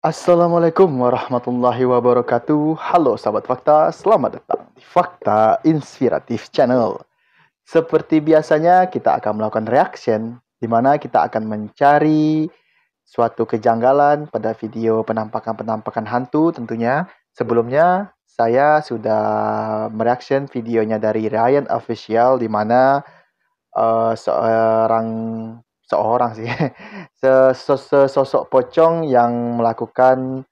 Assalamualaikum warahmatullahi wabarakatuh. Halo sahabat fakta, selamat datang di Fakta Inspiratif Channel. Seperti biasanya kita akan melakukan reaction, di mana kita akan mencari suatu kejanggalan pada video penampakan-penampakan hantu tentunya. Sebelumnya saya sudah mereaction videonya dari Ryan Official, di mana seorang seorang sih sesosok pocong yang melakukan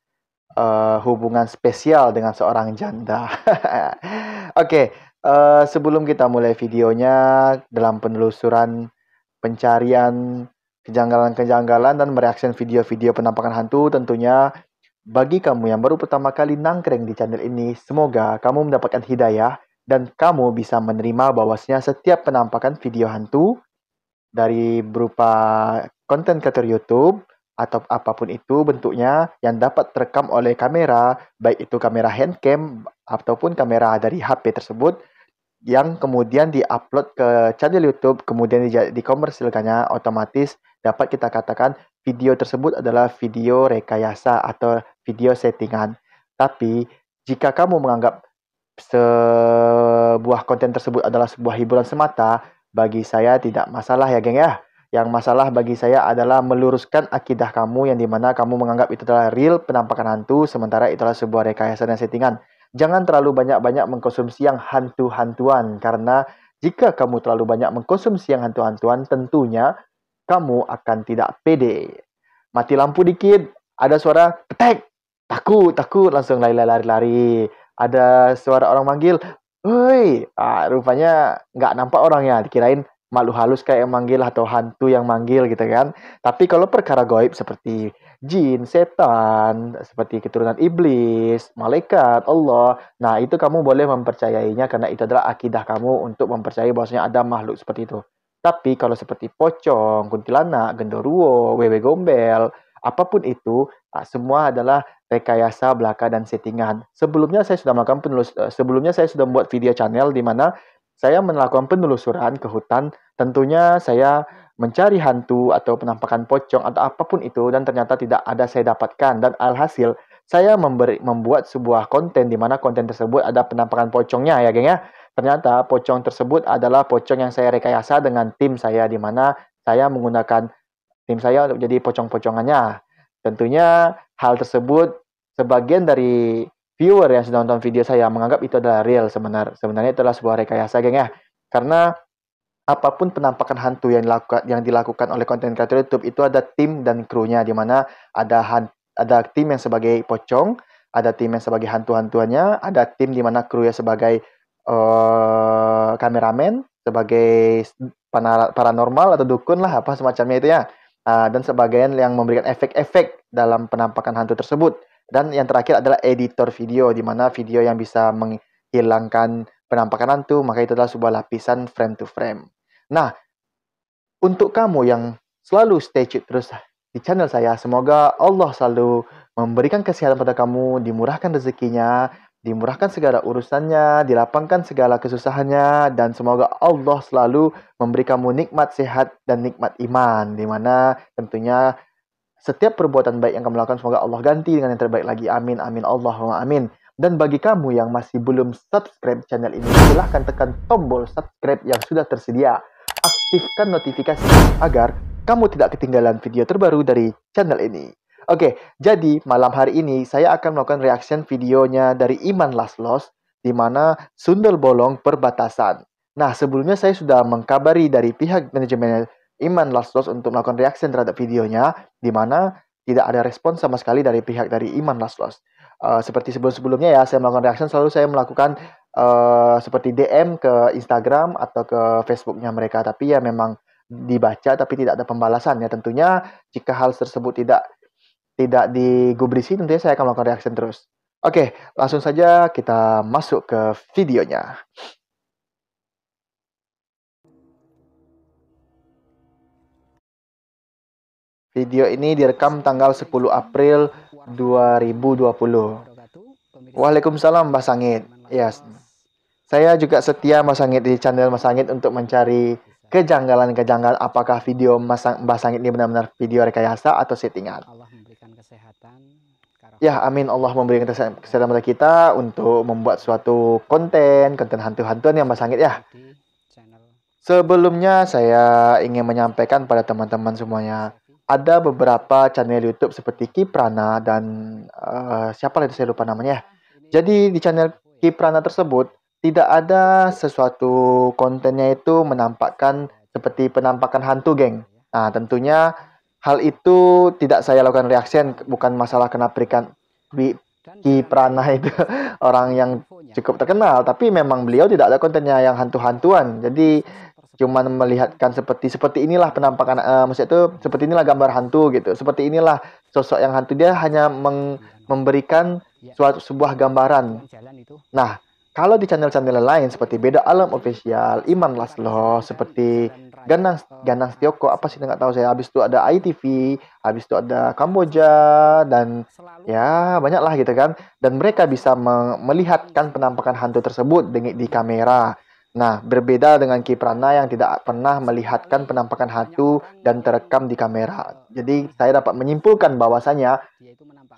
hubungan spesial dengan seorang janda. Oke, sebelum kita mulai videonya, dalam penelusuran pencarian kejanggalan-kejanggalan dan mereaction video-video penampakan hantu, tentunya bagi kamu yang baru pertama kali nangkreng di channel ini, semoga kamu mendapatkan hidayah dan kamu bisa menerima bahwasanya setiap penampakan video hantu dari berupa konten kreator YouTube atau apapun itu bentuknya yang dapat terekam oleh kamera, baik itu kamera handcam ataupun kamera dari HP tersebut, yang kemudian diupload ke channel YouTube, kemudian dikomersilkannya, otomatis dapat kita katakan video tersebut adalah video rekayasa atau video settingan. Tapi jika kamu menganggap sebuah konten tersebut adalah sebuah hiburan semata, bagi saya tidak masalah ya geng ya. Yang masalah bagi saya adalah meluruskan akidah kamu yang dimana kamu menganggap itu adalah real penampakan hantu, sementara itu adalah sebuah rekayasa dan settingan. Jangan terlalu banyak-banyak mengkonsumsi yang hantu-hantuan, karena jika kamu terlalu banyak mengkonsumsi yang hantu-hantuan, tentunya kamu akan tidak pede. Mati lampu dikit, ada suara petek, takut, langsung lari-lari. Ada suara orang manggil, "Woi!" Rupanya nggak nampak orangnya, dikirain makhluk halus kayak yang manggil atau hantu yang manggil gitu kan. Tapi kalau perkara gaib seperti jin, setan, seperti keturunan iblis, malaikat, Allah, nah itu kamu boleh mempercayainya karena itu adalah akidah kamu untuk mempercayai bahwasanya ada makhluk seperti itu. Tapi kalau seperti pocong, kuntilanak, genderuwo, wewe gombel, apapun itu, semua adalah rekayasa belaka dan settingan. Sebelumnya saya sudah membuat video channel di mana saya melakukan penelusuran ke hutan. Tentunya saya mencari hantu atau penampakan pocong atau apapun itu, dan ternyata tidak ada saya dapatkan, dan alhasil saya membuat sebuah konten di mana konten tersebut ada penampakan pocongnya ya geng ya. Ternyata pocong tersebut adalah pocong yang saya rekayasa dengan tim saya, di mana saya menggunakan tim saya untuk jadi pocong-pocongannya. Tentunya hal tersebut sebagian dari viewer yang sudah nonton video saya menganggap itu adalah real. Sebenarnya itu adalah sebuah rekayasa geng ya. Karena apapun penampakan hantu yang dilakukan oleh konten kreator YouTube itu ada tim dan krunya, di mana ada tim yang sebagai pocong, ada tim yang sebagai hantu-hantuannya, ada tim di mana krunya sebagai kameramen, sebagai paranormal atau dukun lah apa semacamnya itu ya. Dan sebagian yang memberikan efek-efek dalam penampakan hantu tersebut. Dan yang terakhir adalah editor video, di mana video yang bisa menghilangkan penampakan hantu, maka itu adalah sebuah lapisan frame to frame. Nah, untuk kamu yang selalu stay tune terus di channel saya, semoga Allah selalu memberikan kesehatan pada kamu, dimurahkan rezekinya, dimurahkan segala urusannya, dilapangkan segala kesusahannya, dan semoga Allah selalu memberi kamu nikmat sehat dan nikmat iman, di mana tentunya setiap perbuatan baik yang kamu lakukan, semoga Allah ganti dengan yang terbaik lagi. Amin, amin, Allahumma amin. Dan bagi kamu yang masih belum subscribe channel ini, silahkan tekan tombol subscribe yang sudah tersedia. Aktifkan notifikasi agar kamu tidak ketinggalan video terbaru dari channel ini. Oke, jadi malam hari ini saya akan melakukan reaction videonya dari Iman Laslos, di mana sundel bolong perbatasan. Nah, sebelumnya saya sudah mengkabari dari pihak manajemen Iman Laslos untuk melakukan reaction terhadap videonya, di mana tidak ada respon sama sekali dari pihak dari Iman Laslos. Seperti sebelum-sebelumnya ya, saya melakukan reaction selalu saya melakukan seperti DM ke Instagram atau ke Facebooknya mereka, tapi ya memang dibaca tapi tidak ada pembalasan ya. Tentunya jika hal tersebut tidak digubrisi, tentunya saya akan melakukan reaction terus. Oke, langsung saja kita masuk ke videonya. Video ini direkam tanggal 10 April 2020. Waalaikumsalam Mbak Sangit. Yes. Saya juga setia Mas Sangit di channel Mas Sangit untuk mencari kejanggalan-kejanggalan apakah video Mbak Sangit ini benar-benar video rekayasa atau settingan. Allah memberikan kesehatan, Ya, amin. Allah memberikan kesehatan pada kita untuk membuat suatu konten hantu-hantuan yang Mas Sanggit ya. Sebelumnya saya ingin menyampaikan pada teman-teman semuanya, ada beberapa channel YouTube seperti Kiprana dan siapa lagi saya lupa namanya ya. Jadi di channel Kiprana tersebut tidak ada sesuatu kontennya itu menampakkan seperti penampakan hantu, geng. Nah, tentunya hal itu tidak saya lakukan reaction, bukan masalah kena perikan Kiprana itu orang yang cukup terkenal, tapi memang beliau tidak ada kontennya yang hantu-hantuan. Jadi cuman melihatkan seperti inilah penampakan maksud itu seperti inilah gambar hantu gitu. Seperti inilah sosok yang hantu, dia hanya memberikan sebuah gambaran. Nah, kalau di channel-channel lain seperti Beda Alam Official, Iman Laslo, seperti Ganang Ganang Setioko, apa sih nggak tahu saya. Habis itu ada ITV, habis itu ada Kamboja dan ya banyak lah gitu kan. Dan mereka bisa melihatkan penampakan hantu tersebut di kamera. Nah, berbeda dengan Kiprana yang tidak pernah melihatkan penampakan hantu dan terekam di kamera. Jadi, saya dapat menyimpulkan bahwasanya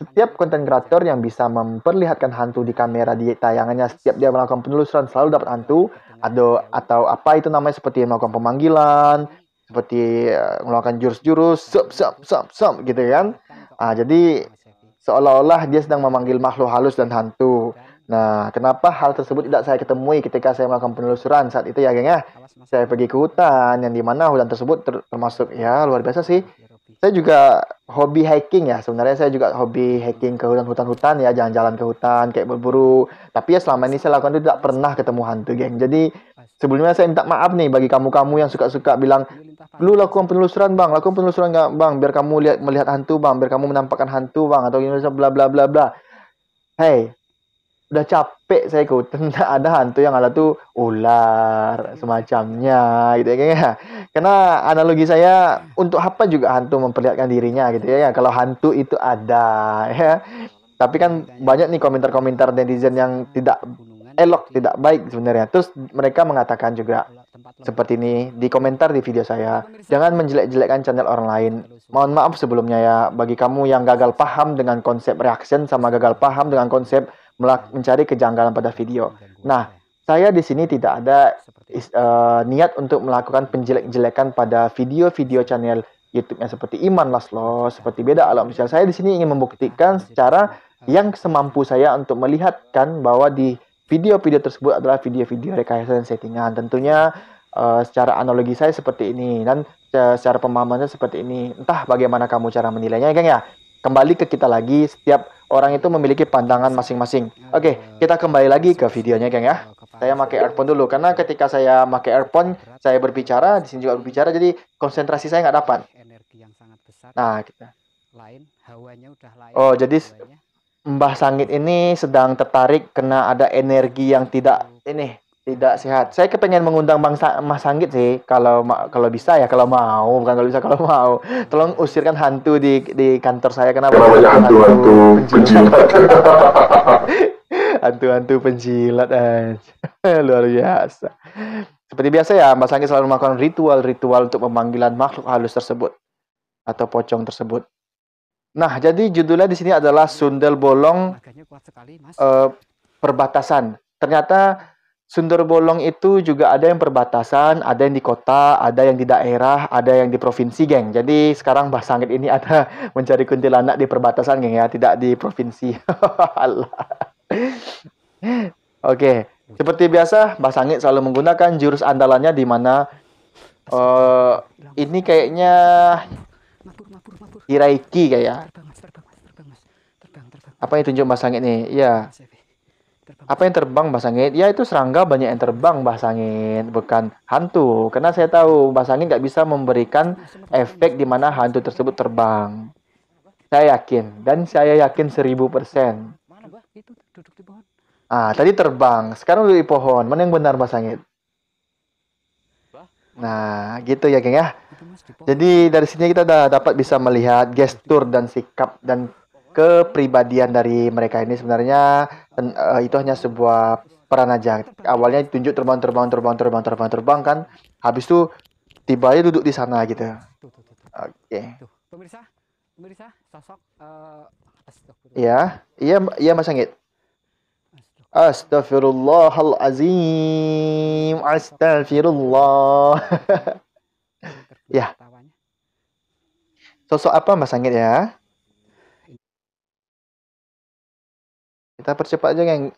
setiap konten kreator yang bisa memperlihatkan hantu di kamera di tayangannya, setiap dia melakukan penelusuran selalu dapat hantu, atau apa itu namanya, seperti melakukan pemanggilan, seperti melakukan jurus-jurus, gitu kan. Jadi, seolah-olah dia sedang memanggil makhluk halus dan hantu. Nah, kenapa hal tersebut tidak saya ketemui ketika saya melakukan penelusuran saat itu ya, geng ya? Saya pergi ke hutan, yang dimana hutan tersebut termasuk ya luar biasa sih. Saya juga hobi hiking ya, sebenarnya saya juga hobi hiking ke hutan-hutan ya, jalan-jalan ke hutan, kayak berburu. Tapi ya selama ini saya lakukan itu tidak pernah ketemu hantu, geng. Jadi sebelumnya saya minta maaf nih bagi kamu-kamu yang suka-suka bilang, lu lakukan penelusuran nggak bang, biar kamu melihat hantu bang, biar kamu menampakkan hantu bang, atau bla bla bla bla. Hey, udah capek saya ikut ada hantu yang ada tuh ular semacamnya gitu ya kayaknya, karena analogi saya, untuk apa juga hantu memperlihatkan dirinya gitu ya, kalau hantu itu ada ya. Tapi kan banyak nih komentar-komentar netizen yang tidak elok, tidak baik sebenarnya. Terus mereka mengatakan juga seperti ini di komentar di video saya, jangan menjelek-jelekkan channel orang lain. Mohon maaf sebelumnya ya bagi kamu yang gagal paham dengan konsep reaction sama gagal paham dengan konsep mencari kejanggalan pada video. Nah, saya di sini tidak ada niat untuk melakukan penjelek-jelekan pada video-video channel YouTube-nya seperti Iman Laslo, seperti Beda Alam. Misalnya saya di sini ingin membuktikan secara yang semampu saya untuk melihatkan bahwa di video-video tersebut adalah video-video rekayasa dan settingan. Tentunya secara analogi saya seperti ini dan secara pemahamannya seperti ini. Entah bagaimana kamu cara menilainya, geng ya. Kembali ke kita lagi, setiap orang itu memiliki pandangan masing-masing. Oke, kita kembali lagi ke videonya, geng ya. Saya pakai earphone dulu, karena ketika saya pakai earphone, saya berbicara, di sini juga berbicara, jadi konsentrasi saya nggak dapat. Nah, kita. Oh, jadi Mbah Sanggit ini sedang tertarik karena ada energi yang tidak sehat. Saya kepengen mengundang Mas Sanggit sih, kalau bisa ya, kalau mau, bukan kalau bisa, kalau mau. Tolong usirkan hantu di kantor saya, karena banyak hantu penjilat. Hantu-hantu penjilat aja. Luar biasa. Seperti biasa ya, Mas Sanggit selalu melakukan ritual-ritual untuk pemanggilan makhluk halus tersebut atau pocong tersebut. Nah, jadi judulnya di sini adalah Sundel Bolong perbatasan. Ternyata Sundel Bolong itu juga ada yang perbatasan, ada yang di kota, ada yang di daerah, ada yang di provinsi, geng. Jadi sekarang Mbah Sanggit ini ada mencari kuntilanak di perbatasan, geng ya, tidak di provinsi. Oke, seperti biasa Mbah Sanggit selalu menggunakan jurus andalannya, di mana ini kayaknya Hiraiki kayak. Apa yang tunjuk Mbah Sanggit nih? Iya. Apa yang terbang Mbah Sanggit? Ya itu serangga banyak yang terbang Mbah Sanggit, bukan hantu. Karena saya tahu Mbah Sanggit nggak bisa memberikan efek di mana hantu tersebut terbang. Saya yakin, dan saya yakin 1000%. Tadi terbang, sekarang duduk di pohon. Mana yang benar Mbah Sanggit? Nah, gitu ya, geng ya. Jadi dari sini kita dapat bisa melihat gestur dan sikap dan kepribadian dari mereka ini. Sebenarnya itu hanya sebuah peran aja. Awalnya tunjuk terbang kan. Habis itu tiba aja duduk di sana gitu. Oke. Pemirsa, sosok Ya, iya, iya Mas Anggit. Astaghfirullahalazim. Astagfirullah. Ya, sosok apa Mas Anggit ya? Kita percepat aja, geng.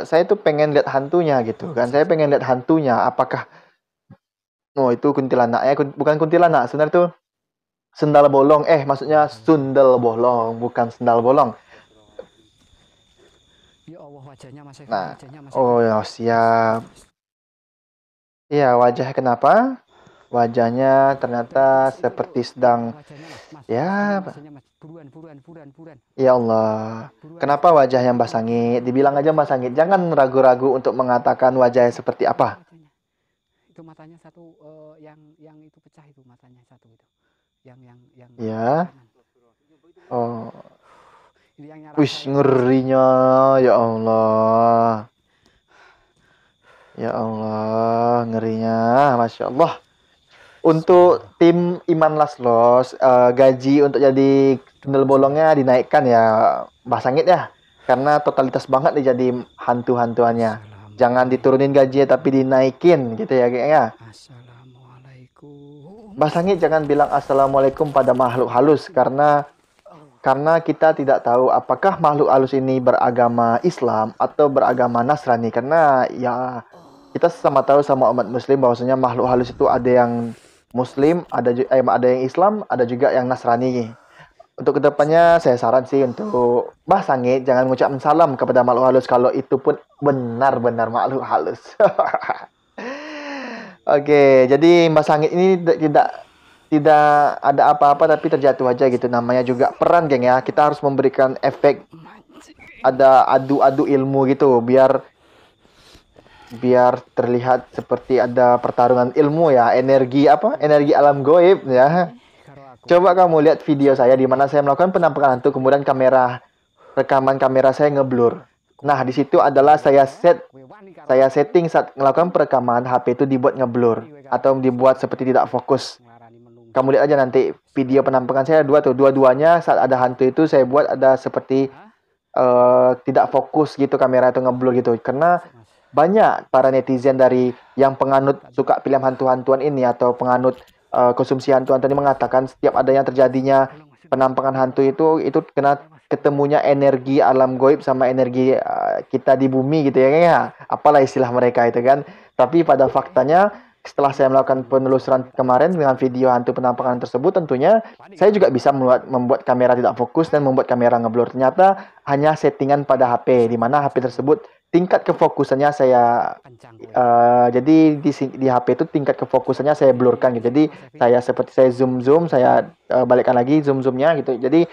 Saya tuh pengen lihat hantunya gitu kan. Saya pengen lihat hantunya. Apakah itu kuntilanak ya? Bukan kuntilanak. Sebenarnya tuh sendal bolong. Maksudnya sundel bolong, bukan sendal bolong. Ya Allah, wajahnya Mas Evan, Nah, wajahnya Mas oh Evan. ya siap. Iya, wajah kenapa? Wajahnya ternyata seperti sedang Wajahnya Mas, ya, gimana wajahnya Mas? Buruan. ya Allah. Buruan. Kenapa wajahnya Mbak Sangit? Dibilang aja Mbak Sangit. Jangan ragu-ragu untuk mengatakan wajahnya seperti Mana apa. wajahnya? Itu matanya satu, yang itu pecah itu matanya satu itu. Yang kiri Ya. kanan. Oh. Ini yang nyarap Wih, saya ini Mas. ngerinya. Ya Allah. Ya Allah, ngerinya. Masya Allah. Untuk tim Iman Laslos, gaji untuk jadi sundel bolongnya dinaikkan ya, Mbak Sangit ya. Karena totalitas banget nih jadi hantu-hantuannya. Jangan diturunin gajinya tapi dinaikin gitu ya, kayaknya. Assalamualaikum. Mbak Sangit jangan bilang assalamualaikum pada makhluk halus karena kita tidak tahu apakah makhluk halus ini beragama Islam atau beragama Nasrani, karena ya kita sama tahu sama umat Muslim bahwasanya makhluk halus itu ada yang Muslim, ada yang Islam, ada juga yang Nasrani. Untuk kedepannya saya saran sih untuk Mbah Sangit jangan mengucapkan salam kepada makhluk halus kalau itu pun benar-benar makhluk halus. Oke, jadi Mbak Sangit ini tidak ada apa-apa tapi terjatuh aja gitu. Namanya juga peran, geng ya. Kita harus memberikan efek, ada adu-adu ilmu gitu biar terlihat seperti ada pertarungan ilmu ya, energi alam goib ya. Coba kamu lihat video saya di mana saya melakukan penampakan hantu, kemudian rekaman kamera saya ngeblur. Nah, di situ adalah saya setting saat melakukan perekaman HP itu dibuat ngeblur atau dibuat seperti tidak fokus. Kamu lihat aja nanti video penampakan saya dua-duanya saat ada hantu itu saya buat ada seperti tidak fokus gitu, kamera itu ngeblur gitu. Karena banyak para netizen dari yang penganut suka film hantu-hantuan ini atau penganut konsumsi hantu-hantuan ini mengatakan setiap ada yang terjadinya penampakan hantu itu kena ketemunya energi alam goib sama energi kita di bumi gitu ya, apalah istilah mereka itu kan. Tapi pada faktanya setelah saya melakukan penelusuran kemarin dengan video hantu penampakan tersebut, tentunya saya juga bisa membuat kamera tidak fokus dan membuat kamera ngeblur. Ternyata hanya settingan pada HP, di mana HP tersebut tingkat kefokusannya jadi di HP itu tingkat kefokusannya saya blurkan gitu. Jadi saya zoom, saya balikkan lagi zoomnya gitu. Jadi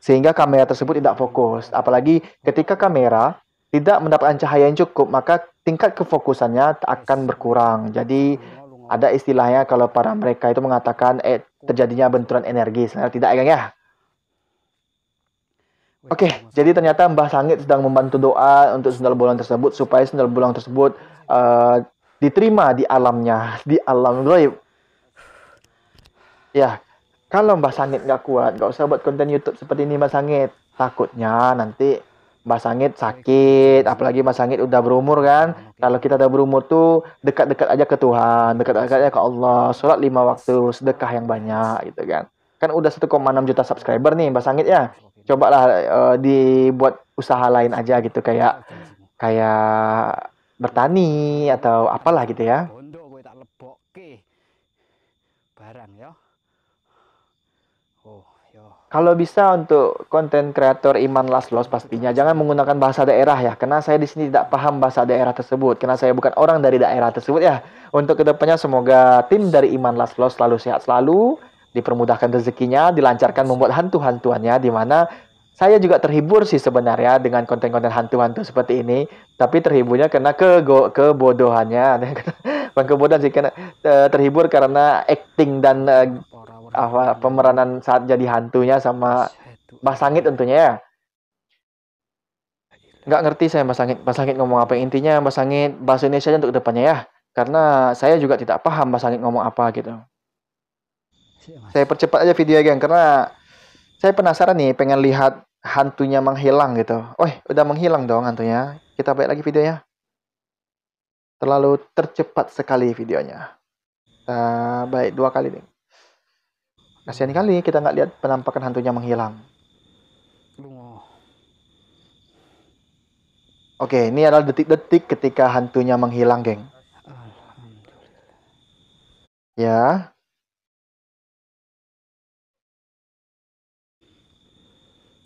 sehingga kamera tersebut tidak fokus. Apalagi ketika kamera tidak mendapatkan cahaya yang cukup, maka tingkat kefokusannya akan berkurang. Jadi ada istilahnya kalau para mereka itu mengatakan terjadinya benturan energi. Sebenarnya tidak ya. Oke, jadi ternyata Mbah Sangit sedang membantu doa untuk sendal bolong tersebut supaya sendal bolong tersebut diterima di alamnya, di alam gaib. Ya, kalau Mbah Sangit nggak kuat, nggak usah buat konten YouTube seperti ini Mbah Sangit. Takutnya nanti Mbah Sangit sakit, apalagi Mbah Sangit udah berumur kan. Kalau kita udah berumur tuh dekat-dekat aja ke Tuhan, dekat-dekat aja ke Allah, sholat 5 waktu, sedekah yang banyak gitu kan. Kan udah 1,6 juta subscriber nih Mbah Sangit ya. Cobalah dibuat usaha lain aja gitu, kayak bertani atau apalah gitu ya. Kalau bisa untuk konten kreator Iman Laslos pastinya jangan menggunakan bahasa daerah ya, karena saya di sini tidak paham bahasa daerah tersebut, karena saya bukan orang dari daerah tersebut ya. Untuk kedepannya semoga tim dari Iman Laslos selalu sehat selalu, dipermudahkan rezekinya, dilancarkan membuat hantu-hantuannya, di mana saya juga terhibur sih sebenarnya dengan konten-konten hantu-hantu seperti ini, tapi terhiburnya karena kebodohannya. Bukan kebodohan sih, karena terhibur karena acting dan pemeranan saat jadi hantunya sama Mbak Sangit tentunya ya. Nggak ngerti saya Mbak Sangit ngomong apa. Intinya Mbak Sangit bahasa Indonesia untuk depannya ya. Karena saya juga tidak paham Mbak Sangit ngomong apa gitu. Saya percepat aja video geng, karena saya penasaran nih pengen lihat hantunya menghilang gitu. Udah menghilang dong hantunya. Kita balik lagi videonya. Terlalu tercepat sekali videonya. Baik 2 kali nih. Kasihan kali kita nggak lihat penampakan hantunya menghilang. Oke, ini adalah detik-detik ketika hantunya menghilang, geng. Ya.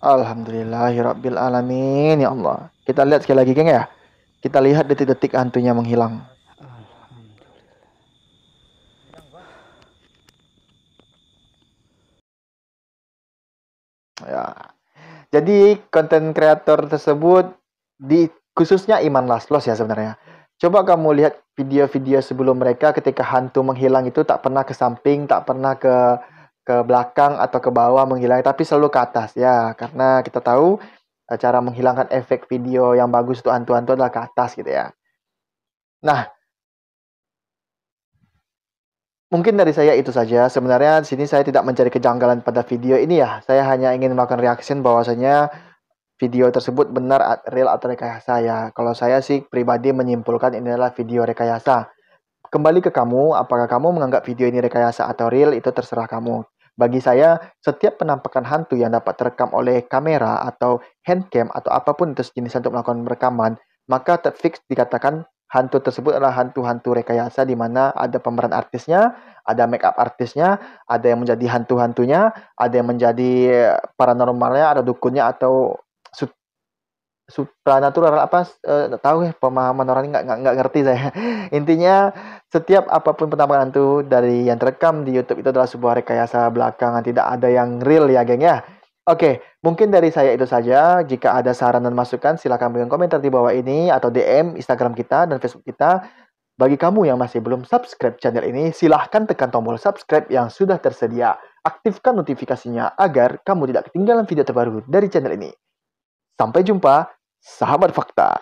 Alhamdulillahirabbil alamin, ya Allah. Kita lihat sekali lagi, geng ya. Kita lihat detik-detik hantunya menghilang. Ya. Jadi konten kreator tersebut khususnya Iman Laslos ya sebenarnya. Coba kamu lihat video-video sebelum mereka ketika hantu menghilang itu tak pernah ke samping, tak pernah ke belakang atau ke bawah menghilang, tapi selalu ke atas ya. Karena kita tahu cara menghilangkan efek video yang bagus untuk hantu-hantu adalah ke atas gitu ya. Nah, mungkin dari saya itu saja. Sebenarnya di sini saya tidak mencari kejanggalan pada video ini ya. Saya hanya ingin melakukan reaction bahwasanya video tersebut benar real atau rekayasa ya. Kalau saya sih pribadi menyimpulkan ini adalah video rekayasa. Kembali ke kamu, apakah kamu menganggap video ini rekayasa atau real, itu terserah kamu. Bagi saya, setiap penampakan hantu yang dapat terekam oleh kamera atau handcam atau apapun itu sejenis untuk melakukan rekaman, maka terfix dikatakan hantu tersebut adalah hantu-hantu rekayasa di mana ada pemeran artisnya, ada make up artisnya, ada yang menjadi hantu-hantunya, ada yang menjadi paranormalnya, ada dukunnya atau supranatural apa tahu ya pemahaman orang ini nggak ngerti saya. Intinya setiap apapun penampakan hantu dari yang terekam di YouTube itu adalah sebuah rekayasa belakangan, tidak ada yang real ya geng ya. Oke, mungkin dari saya itu saja. Jika ada saran dan masukan silahkan berikan komentar di bawah ini atau DM Instagram kita dan Facebook kita. Bagi kamu yang masih belum subscribe channel ini, silahkan tekan tombol subscribe yang sudah tersedia. Aktifkan notifikasinya agar kamu tidak ketinggalan video terbaru dari channel ini. Sampai jumpa, sahabat fakta.